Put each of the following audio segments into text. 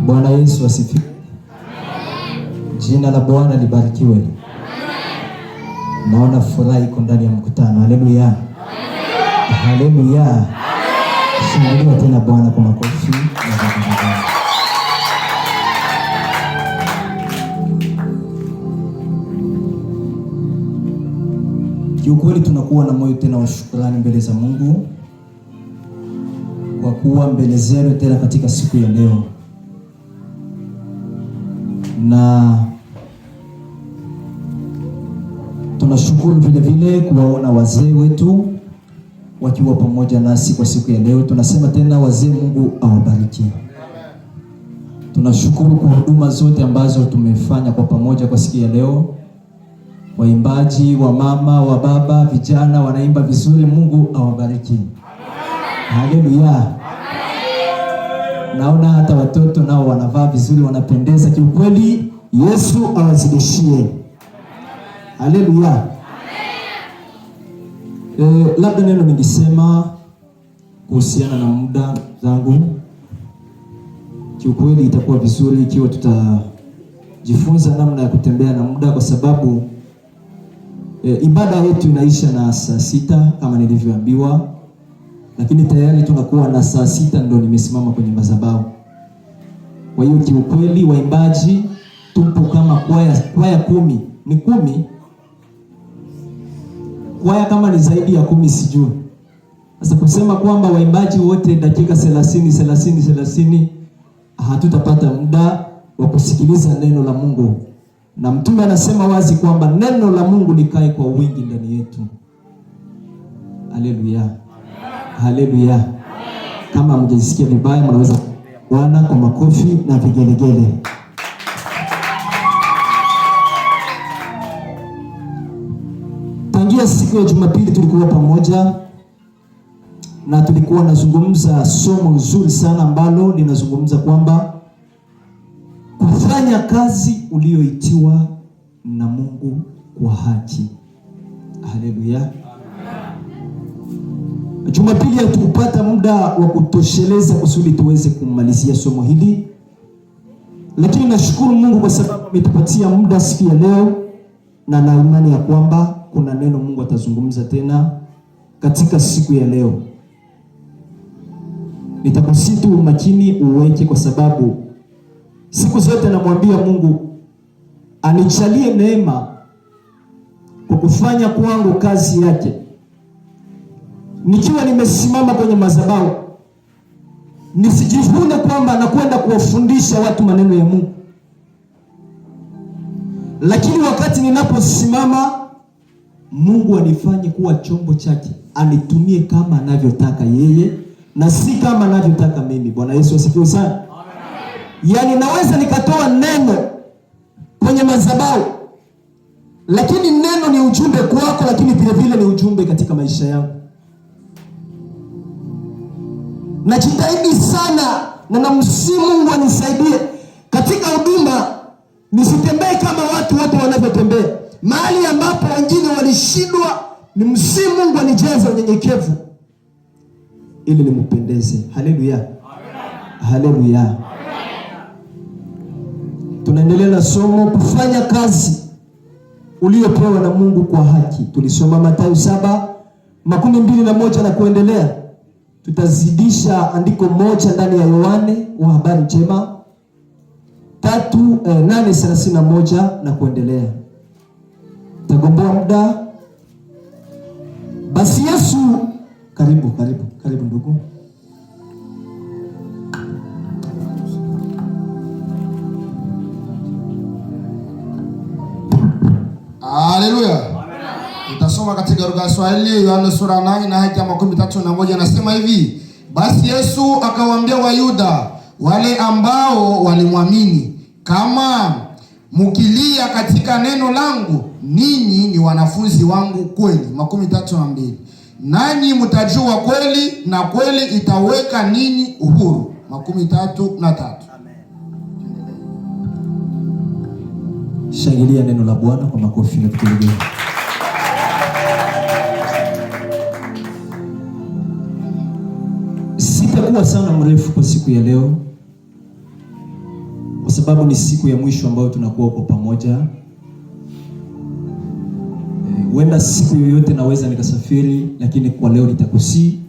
Bwana Yesu asifiwe. Jina la Bwana libarikiwe. Amen. Naona furaha iko ndani ya mkutano. Haleluya. Haleluya. Shangilia tena Bwana kwa makofi. Kiukweli tunakuwa na moyo tena wa shukrani mbele za Mungu kwa kuwa mbele zenu tena katika siku ya leo. Na tunashukuru vile vile kuwaona wazee wetu wakiwa pamoja nasi kwa siku ya leo. Tunasema tena wazee, Mungu awabariki. Tunashukuru kwa huduma zote ambazo tumefanya kwa pamoja kwa siku ya leo. Waimbaji, wa mama, wa baba, vijana wanaimba vizuri, Mungu awabariki. Haleluya. Naona hata watoto nao wanavaa vizuri, wanapendeza kiukweli. Yesu awazidishie. Haleluya. Labda neno ningesema kuhusiana na muda zangu. Kiukweli itakuwa vizuri ikiwa tutajifunza namna ya kutembea na muda, kwa sababu ibada yetu inaisha na saa 6 kama nilivyoambiwa, lakini tayari tunakuwa na saa 6 ndio nimesimama kwenye madhabahu. Kwa hiyo kiukweli waimbaji tupo kama kwaya 10, ni 10. Kwaya kama ni zaidi ya 10 sijui. Sasa kusema kwamba waimbaji wote dakika 30 hatutapata muda wa kusikiliza neno la Mungu. Na mtume anasema wazi kwamba neno la Mungu likae kwa wingi ndani yetu. Haleluya. Haleluya. Kama mjisikia vibaya, mnaweza Bwana kwa makofi na vigelegele. Tangia siku ya Jumapili tulikuwa pamoja na tulikuwa nazungumza somo nzuri sana ambalo linazungumza kwamba kufanya kazi ulioitiwa na Mungu kwa haki. Haleluya. Jumapili hatukupata muda wa kutosheleza kusudi tuweze kumalizia somo hili, lakini nashukuru Mungu kwa sababu ametupatia muda siku ya leo, na na imani ya kwamba kuna neno Mungu atazungumza tena katika siku ya leo. Nitakusitu makini uweke, kwa sababu siku zote namwambia Mungu anichalie neema kwa kufanya kwangu kazi yake. Nikiwa nimesimama kwenye madhabahu, nisijivune kwamba nakwenda kuwafundisha watu maneno ya Mungu, lakini wakati ninaposimama, Mungu anifanye kuwa chombo chake, anitumie kama anavyotaka yeye na si kama anavyotaka mimi. Bwana Yesu asifiwe sana. Amen. Yaani naweza nikatoa neno kwenye madhabahu, lakini neno ni ujumbe kwako, lakini vile vile ni ujumbe katika maisha yangu. Najitahidi sana na namsihi Mungu anisaidie katika huduma, nisitembee kama watu wote wanavyotembea. Mahali ambapo wengine walishindwa, ni msihi Mungu anijaze unyenyekevu ili nimpendeze. Haleluya. Haleluya. Tunaendelea na somo kufanya kazi uliopewa na Mungu kwa haki. Tulisoma Mathayo 7:21 na kuendelea. Tutazidisha andiko moja ndani ya Yohane wa habari njema 8:31 na kuendelea. Tagomboa muda. Basi Yesu, karibu ndugu. Haleluya. Tutasoma katika lugha ya Kiswahili Yohana sura 8 na hadi 31. Nasema hivi: basi Yesu akawaambia Wayuda wale ambao walimwamini, kama mkilia katika neno langu, ninyi ni wanafunzi wangu kweli. 32. Nanyi mtajua kweli, na kweli itaweka ninyi uhuru. 33. Shangilia neno la Bwana kwa makofi na vigelegele. Sitakuwa sana mrefu kwa siku ya leo, kwa sababu ni siku ya mwisho ambayo tunakuwa kwa pamoja. Huenda siku yoyote naweza nikasafiri, lakini kwa leo nitakusii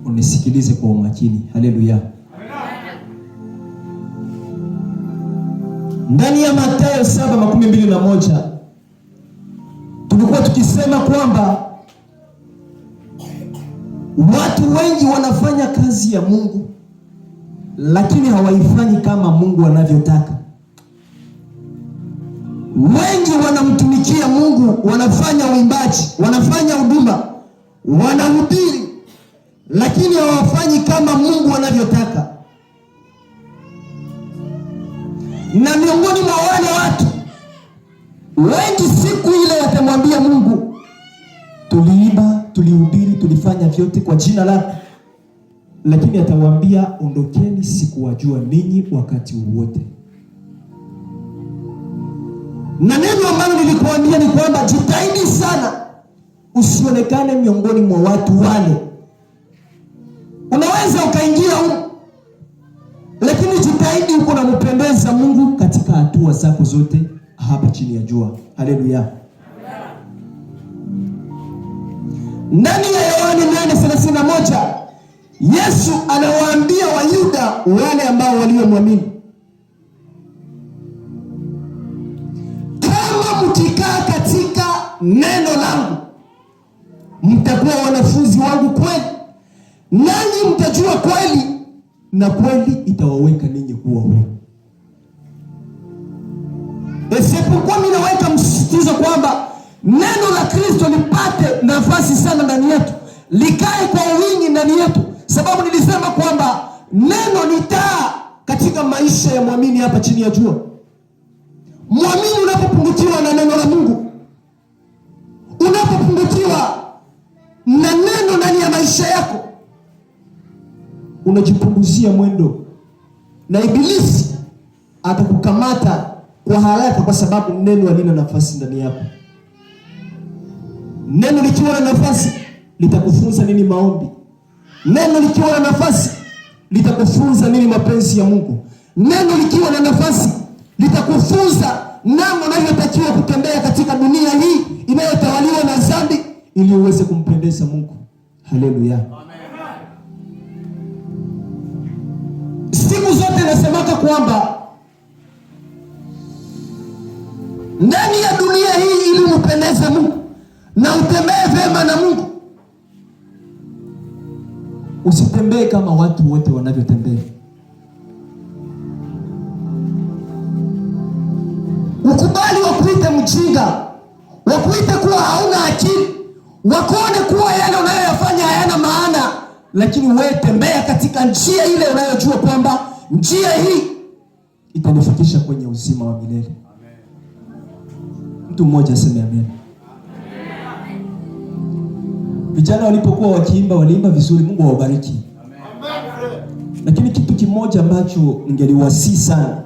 unisikilize kwa umakini. Haleluya. Ndani ya Mathayo 7:21 tulikuwa tukisema kwamba watu wengi wanafanya kazi ya Mungu, lakini hawaifanyi kama Mungu anavyotaka. Wengi wanamtumikia Mungu, wanafanya uimbaji, wanafanya huduma, wanahubiri, lakini hawafanyi kama Mungu anavyotaka. Na miongoni mwa wale watu wengi, siku ile watamwambia Mungu, tuliimba, tulihubiri, tulifanya vyote kwa jina lako, lakini atawaambia, ondokeni, sikuwajua ninyi wakati wowote. Na neno ambalo nilikuambia ni kwamba jitahidi sana usionekane miongoni mwa watu wale. Unaweza ukaingia huko, lakini jitahidi uko unampendeza Mungu katika hatua zako zote hapa chini ya jua. Haleluya. Ndani ya Yohana 8:31 Yesu anawaambia Wayuda wale ambao waliomwamini, kama mkikaa katika neno langu mtakuwa wanafunzi wangu kweli, nanyi mtajua kweli, na kweli itawaweka ninyi kuwa huru. Isipokuwa mimi naweka msisitizo kwamba neno la Kristo lipate nafasi sana ndani yetu, likae kwa wingi ndani yetu, sababu nilisema kwamba neno ni taa katika maisha ya muamini hapa chini ya jua. Muamini unapopungukiwa na neno la Mungu, unapopungukiwa na neno ndani ya maisha yako, unajipunguzia mwendo, na ibilisi atakukamata kwa haraka, kwa sababu neno halina nafasi ndani yako. Neno likiwa na nafasi litakufunza nini maombi. Neno likiwa na nafasi litakufunza nini mapenzi ya Mungu. Neno likiwa na nafasi litakufunza namna unavyotakiwa kutembea katika dunia hii inayotawaliwa na dhambi, ili uweze kumpendeza Mungu. Haleluya. Siku zote nasemaka kwamba ndani ya dunia hii, ili umpendeze Mungu na utembee vema na Mungu, usitembee kama watu wote wanavyotembea. Ukubali wakuite mjinga, wakuite kuwa hauna akili, wakuone kuwa yale unayoyafanya hayana maana, lakini wewe tembea katika njia ile unayojua kwamba njia hii itanifikisha kwenye uzima wa milele. Mtu mmoja aseme amen. Vijana walipokuwa wakiimba, waliimba vizuri, Mungu awabariki. Lakini kitu kimoja ambacho ningeliwasihi sana,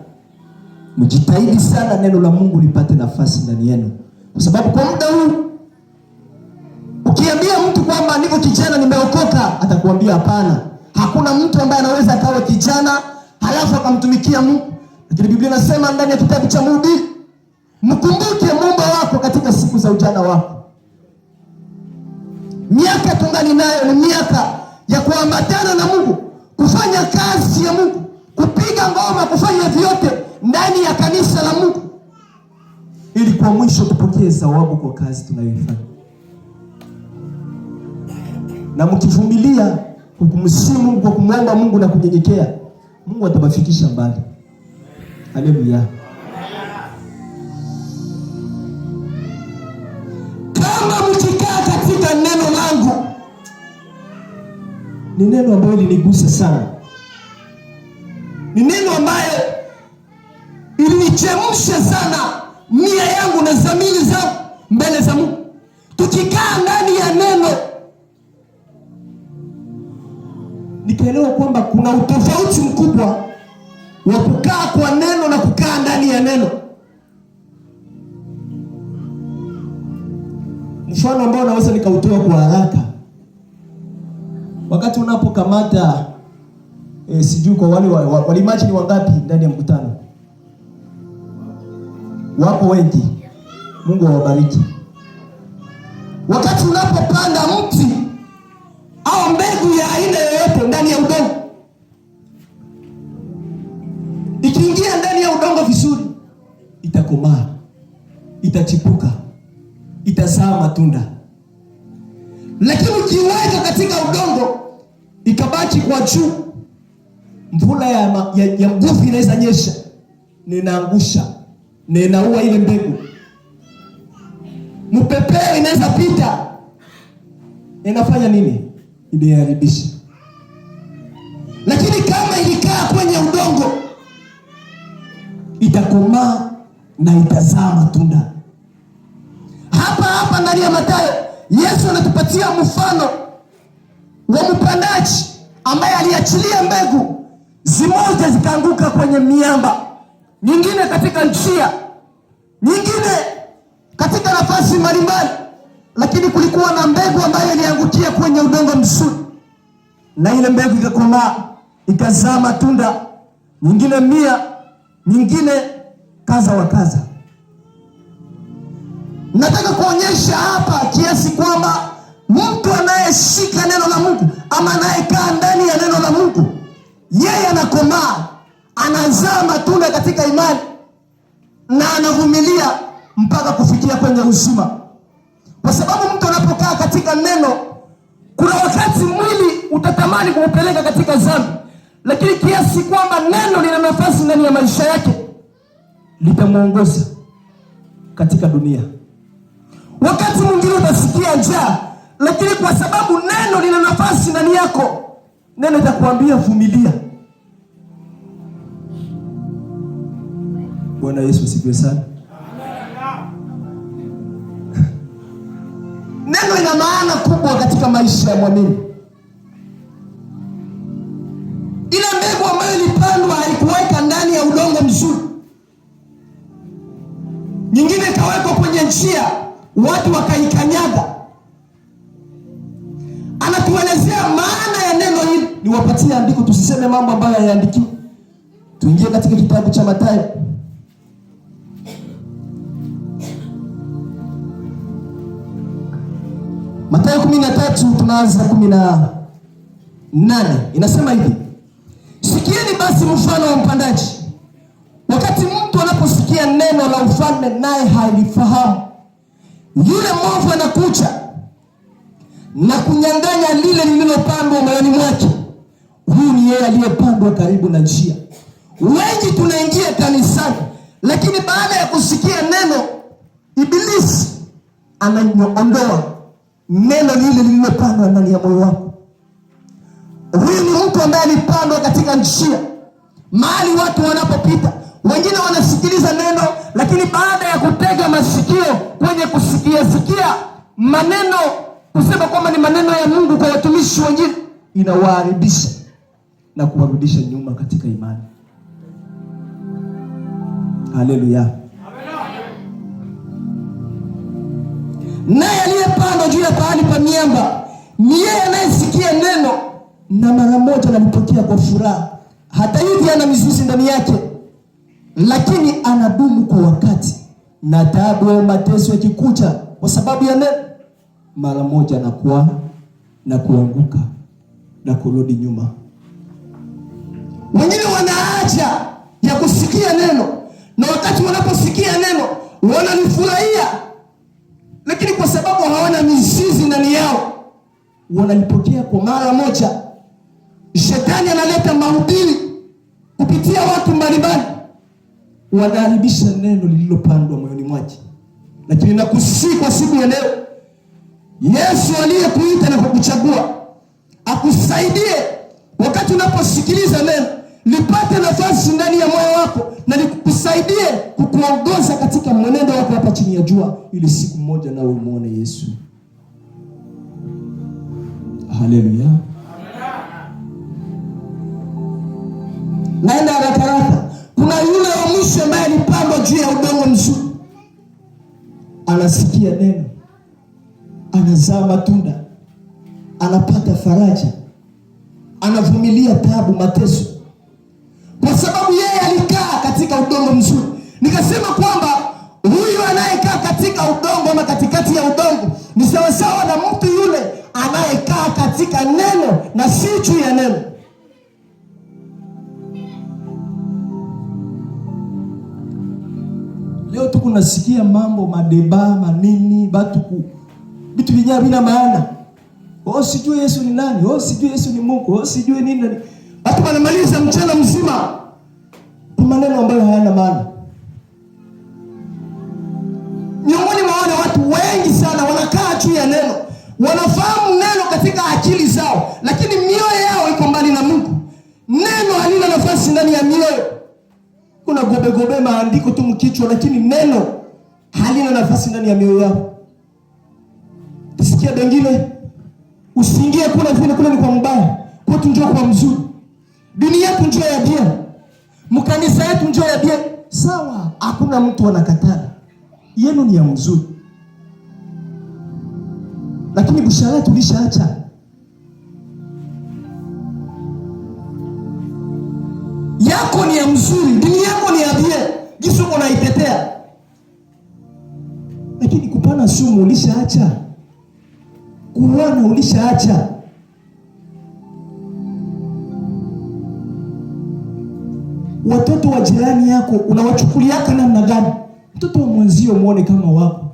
mjitahidi sana neno la Mungu lipate nafasi ndani yenu, kwa sababu kwa muda huu ukiambia mtu kwamba niko kijana nimeokoka, atakwambia hapana. Hakuna mtu ambaye anaweza akawa kijana halafu akamtumikia Mungu. Lakini Biblia inasema ndani ya kitabu cha Mhubiri, mkumbuke Muumba wako katika siku za ujana wako. Miaka tungali nayo ni miaka ya kuambatana na Mungu, kufanya kazi ya Mungu, kupiga ngoma, kufanya vyote ndani ya kanisa la Mungu, ili kwa mwisho tupokee thawabu kwa kazi tunayoifanya. Na mkivumilia kumsihi Mungu, kwa kumwomba Mungu na kunyenyekea, Mungu atabafikisha mbali. Haleluya. Kama mkikaa katika neno langu, ni neno ambalo linigusa sana, ni neno ambayo ilinichemsha sana nia yangu na dhamiri zangu mbele za Mungu. Tukikaa ndani ya neno, nikaelewa kwamba kuna utofauti mkubwa wa kukaa kwa neno na kukaa ndani ya neno. Mfano ambao naweza nikautoa kwa haraka, wakati unapokamata Sijui kwa wale walimaji ni wangapi ndani ya mkutano? Wapo wengi. Mungu awabariki. Wakati unapopanda mti au mbegu ya aina yoyote ndani ya udongo, ikiingia ndani ya udongo vizuri, itakomaa, itachipuka, itazaa matunda. Lakini ukiweka katika udongo ikabaki kwa juu, mvula ya nguvu inaweza nyesha, ninaangusha, ninaua ile mbegu. Mpepeo inaweza pita, inafanya nini? Inaharibisha. Lakini kama ilikaa kwenye udongo, itakomaa na itazaa matunda. Hapa ndani ya Mathayo, Yesu anatupatia mfano wa mpandaji ambaye aliachilia mbegu. Zimoja zikaanguka kwenye miamba, nyingine katika njia, nyingine katika nafasi mbalimbali. Lakini kulikuwa na mbegu ambayo iliangukia kwenye udongo mzuri, na ile mbegu ikakomaa, ikazaa matunda, nyingine 100, nyingine kaza wa kaza. Nataka kuonyesha hapa kiasi kwamba mtu anayeshika neno la Mungu ama anayekaa ndani ya neno la Mungu, yeye anakomaa, anazaa matunda katika imani na anavumilia mpaka kufikia kwenye uzima. Kwa sababu mtu anapokaa katika neno, kuna wakati mwili utatamani kuupeleka katika dhambi, lakini kiasi kwamba neno lina nafasi ndani ya maisha yake, litamuongoza katika dunia. Wakati mwingine utasikia njaa, lakini kwa sababu neno lina nafasi ndani yako, neno litakwambia vumilia. Bwana Yesu asifiwe sana. Neno ina maana kubwa katika maisha ya mwamini. Ile mbegu ambayo ilipandwa haikuweka ndani ya udongo mzuri, nyingine ikawekwa kwenye njia, watu wakaikanyaga. Anatuelezea maana ya neno hili. Niwapatie andiko, tusiseme mambo ambayo hayaandikiwi. Tuingie katika kitabu cha Mathayo. Mathayo 13 tunaanza 18. Inasema hivi: sikieni basi mfano wa mpandaji. Wakati mtu anaposikia neno la ufalme naye halifahamu, yule mwovu anakuja na kunyang'anya lile lililopandwa moyoni mwake. Huyu ni yeye aliyepandwa karibu na njia. Wengi tunaingia kanisani, lakini baada ya kusikia neno, ibilisi anaondoa neno lile lililopandwa ndani ya moyo wako. Huyu ni mtu ambaye alipandwa katika njia, mahali watu wanapopita. Wengine wanasikiliza neno, lakini baada ya kutega masikio kwenye kusikia maneno, kusema kwamba ni maneno ya Mungu kwa watumishi wengine, inawaharibisha na kuwarudisha nyuma katika imani. Haleluya. Naye aliyepandwa juu ya pahali pa miamba ni yeye anayesikia neno na mara moja analipokea kwa furaha. Hata hivi ana mizizi ndani yake, lakini anadumu kwa wakati, na taabu au mateso yakikuja kwa sababu ya neno, mara moja anakuwa na kuanguka na kurudi nyuma. Wengine wana haja ya kusikia neno, na wakati wanaposikia neno wanalifurahia, lakini kwa sababu hawana mizizi ndani yao, wanalipokea kwa mara moja. Shetani analeta mahubiri kupitia watu mbalimbali, wanaharibisha neno lililopandwa moyoni mwake. Lakini nakusihi kwa siku ya leo, Yesu aliyekuita na kukuchagua akusaidie wakati unaposikiliza neno, lipate nafasi ndani ya moyo wako na likusaidie kukuongoza katika mwenendo wako hapa chini ya jua, ili siku moja nawe umuone Yesu. Haleluya. Naenda haraka. Kuna yule wa mwisho ambaye alipandwa juu ya udongo mzuri. Anasikia neno, anazaa matunda, anapata faraja, anavumilia taabu, mateso, kwa sababu yeye alikaa katika udongo mzuri. Nikasema kwamba huyu anayekaa katika udongo ama katikati ya udongo ni sawasawa na mtu yule anayekaa katika neno na si juu ya neno. Leo tuko nasikia mambo madeba manini vitu vyenye havina maana. Sijui Yesu ni nani, sijui Yesu ni Mungu, sijui nini. Watu wanamaliza mchana mzima kwa maneno ambayo hayana maana. Miongoni mwa wale watu wengi sana wanakaa juu ya neno, wanafahamu neno katika akili zao, lakini mioyo yao iko mbali na Mungu. Neno halina nafasi ndani ya mioyo. Kuna gobe maandiko tu mkichwa, lakini neno halina nafasi ndani ya mioyo yao. Tusikia wengine, usiingie kule ni kwa mbaya, kwetu njoo kwa mzuri. Dini yetu njoo ya dia, mkanisa yetu njoo ya dia. Sawa, hakuna mtu anakataa. Yenu ni ya mzuri. Lakini bushara tulishaacha. Yako ni ya mzuri, dini yako ni ya dia, Yesu unaitetea. Lakini kupana sumu ulishaacha. Kuona ulishaacha. Watoto wa jirani yako unawachukuliaka namna gani? Mtoto wa mwenzio muone kama wako.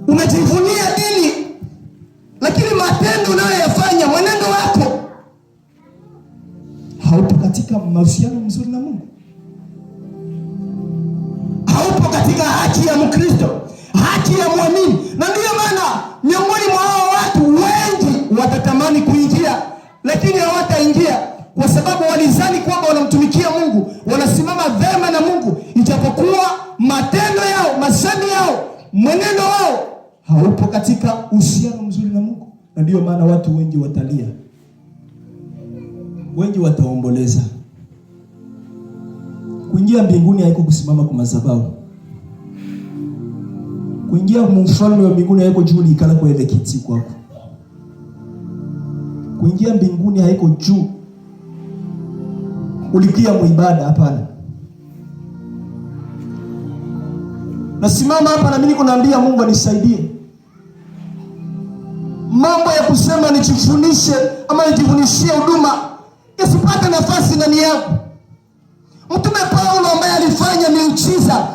Unajivunia dini, lakini matendo unayoyafanya, mwenendo wako haupo katika mahusiano mzuri na Mungu. Haupo katika haki ya Mkristo, haki ya muamini. Na ndiyo maana miongoni mwa hao watu wengi watatamani kuingia, lakini hawataingia kwa sababu walizani kwamba wanamtumikia Mungu, wanasimama vema na Mungu, ijapokuwa matendo yao, masemi yao, mwenendo wao haupo katika uhusiano mzuri na Mungu. Na ndiyo maana watu wengi watalia, wengi wataomboleza. Kuingia mbinguni haiko kusimama kwa madhabahu. Kuingia mfalme wa mbinguni haiko juu likala kwa ile kiti kwako. Kuingia mbinguni haiko juu ulikia muibada, hapana. Nasimama hapa na mimi niko naambia Mungu anisaidie. Mambo ya kusema nijifunishe ama nijivunishie huduma isipate nafasi ndani yangu. Mtume Paulo ambaye alifanya miujiza,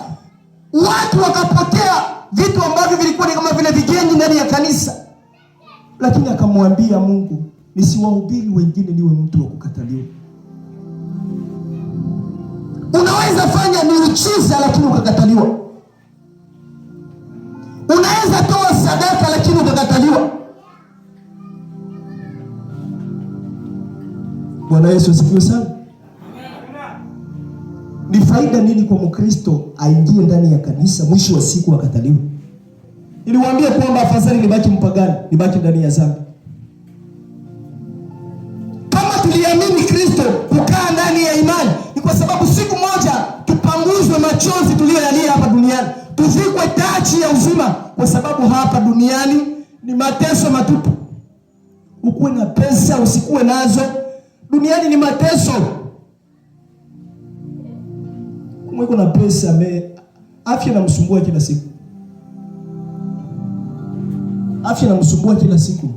watu wakapokea vitu ambavyo vilikuwa ni kama vile vigeni ndani ya kanisa, lakini akamwambia Mungu, nisiwahubiri wengine niwe mtu wa kukataliwa. Unaweza fanya miujiza lakini ukakataliwa. Unaweza toa sadaka lakini ukakataliwa. Bwana Yesu asifiwe sana. Ni faida nini kwa Mkristo aingie ndani ya kanisa mwisho wa siku akataliwa? Niliwaambia kwamba afadhali nibaki mpagani, nibaki ndani ya dhambi. Kama tuliamini Kristo, kukaa ndani ya imani, ni kwa sababu siku moja tupanguzwe machozi tuliyoyalia hapa duniani, tuvikwe taji ya uzima, kwa sababu hapa duniani ni mateso matupu. Ukuwe na pesa usikuwe nazo, duniani ni mateso. Mwiko na pesa, afya inamsumbua kila siku. Afya inamsumbua kila siku.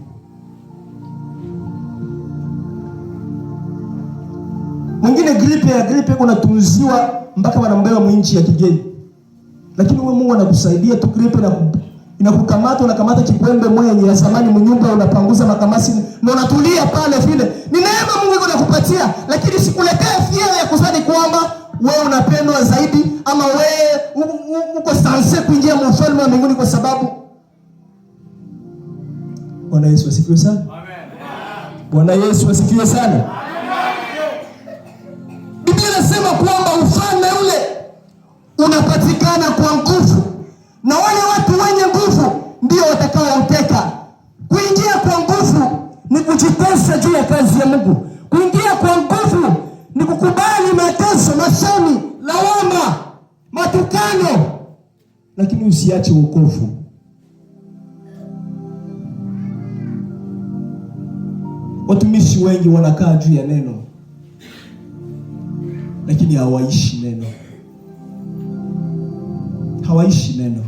Mwingine gripe kuna tunziwa mpaka wanambeba mwinchi ya kigeni. Lakini wewe Mungu anakusaidia tu, gripe na inakukamata, unakamata kikwembe mwenye ya zamani mnyumba, unapanguza makamasi na unatulia pale vile. Ni neema Mungu anakupatia, lakini sikuletea fiera ya kuzani kwamba wewe unapendwa zaidi ama wewe uko sanse kuingia mfalme wa mbinguni kwa sababu. Bwana Yesu asifiwe sana. Amen. Bwana Yesu asifiwe sana. Amen. Biblia inasema kwamba ufalme ule unapatikana kwa nguvu, na wale watu wenye nguvu ndio watakaouteka. Kuingia kwa nguvu ni kujitesa juu ya kazi ya Mungu. Kuingia kwa nguvu ni kukubali mateso, masemi, lawama, matukano, lakini usiache wokovu. Watumishi wengi wanakaa juu ya neno, lakini hawaishi neno. Hawaishi neno.